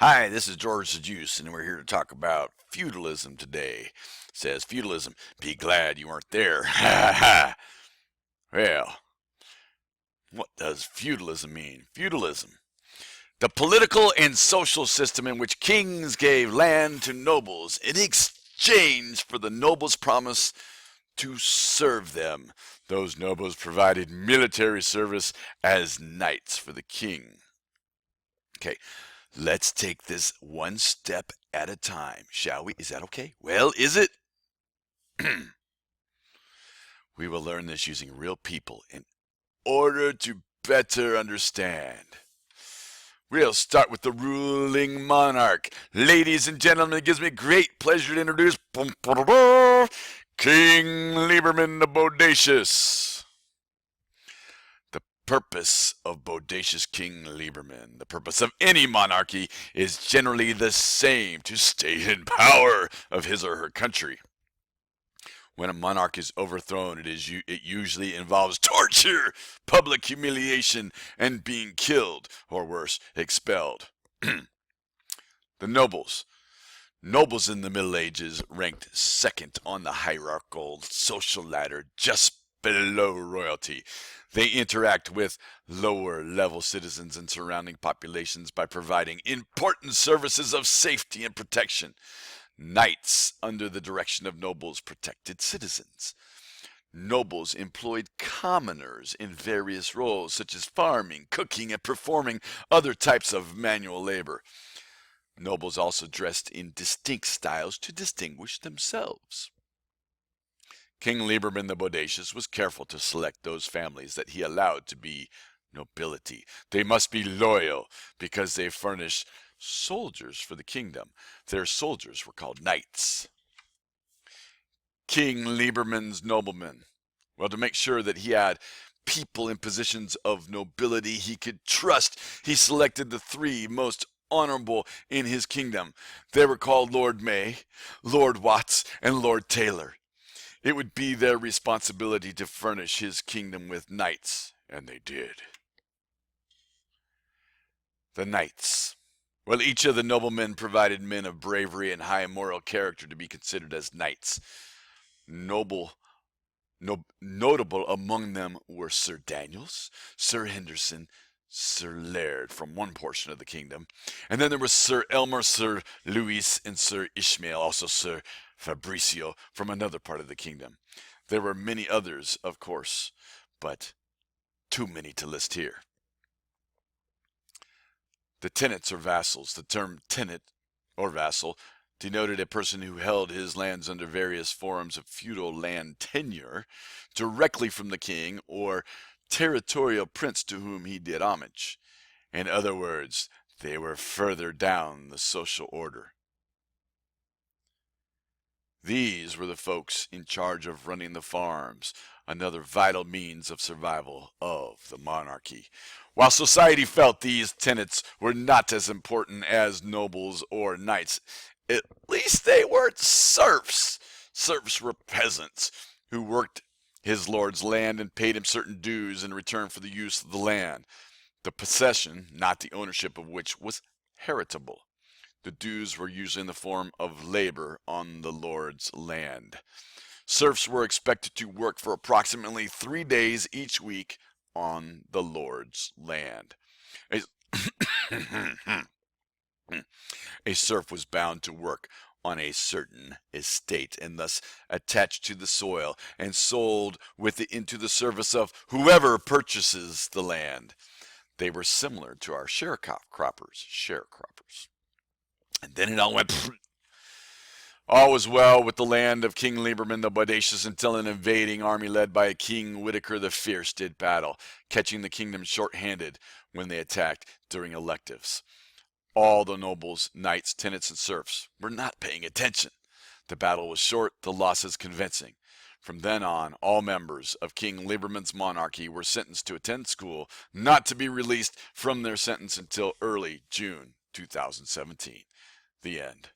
Hi, this is George the Juice, and we're here to talk about feudalism today. Says feudalism, be glad you weren't there. Ha ha! Well, what does feudalism mean? Feudalism, the political and social system in which kings gave land to nobles in exchange for the nobles' promise to serve them. Those nobles provided military service as knights for the king. Okay, let's take this one step at a time, shall we? Is that okay? Well, is it? We will learn this using real people in order to better understand. We'll start with the ruling monarch. Ladies and gentlemen, it gives me great pleasure to introduce King Lieberman the Bodacious. The purpose of Bodacious King Lieberman, the purpose of any monarchy, is generally the same: to stay in power of his or her country. When a monarch is overthrown, it usually involves torture, public humiliation, and being killed, or worse, expelled. The nobles. Nobles in the Middle Ages ranked second on the hierarchical social ladder, just below royalty. They interact with lower level citizens and surrounding populations by providing important services of safety and protection. Knights, under the direction of nobles, protected citizens. Nobles employed commoners in various roles, such as farming, cooking, and performing other types of manual labor. Nobles also dressed in distinct styles to distinguish themselves. King Lieberman the Bodacious was careful to select those families that he allowed to be nobility. They must be loyal because they furnished soldiers for the kingdom. Their soldiers were called knights. King Lieberman's noblemen. Well, to make sure that he had people in positions of nobility he could trust, he selected the three most honorable in his kingdom. They were called Lord May, Lord Watts, and Lord Taylor. It would be their responsibility to furnish his kingdom with knights, and they did. The knights. Well, each of the noblemen provided men of bravery and high moral character to be considered as knights. Notable among them were Sir Daniels, Sir Henderson, Sir Laird from one portion of the kingdom, and then there was Sir Elmer, Sir Louis, and Sir Ishmael, also Sir Fabricio from another part of the kingdom. There were many others, of course, but too many to list here. The tenants or vassals. The term tenant or vassal denoted a person who held his lands under various forms of feudal land tenure directly from the king or territorial prince to whom he did homage. In other words, they were further down the social order. These were the folks in charge of running the farms, another vital means of survival of the monarchy. While society felt these tenets were not as important as nobles or knights, at least they weren't serfs. Serfs were peasants who worked his lord's land and paid him certain dues in return for the use of the land, the possession, not the ownership of which, was heritable. The dues were usually in the form of labor on the lord's land. Serfs were expected to work for approximately 3 days each week on the lord's land. A serf was bound to work on a certain estate and thus attached to the soil and sold with it into the service of whoever purchases the land. They were similar to our sharecroppers. And then it all went. All was well with the land of King Lieberman the Bodacious until an invading army led by King Whitaker the Fierce did battle, catching the kingdom short-handed when they attacked during electives. All the nobles, knights, tenants, and serfs were not paying attention. The battle was short, the losses convincing. From then on, all members of King Lieberman's monarchy were sentenced to attend school, not to be released from their sentence until early June 2017. The end.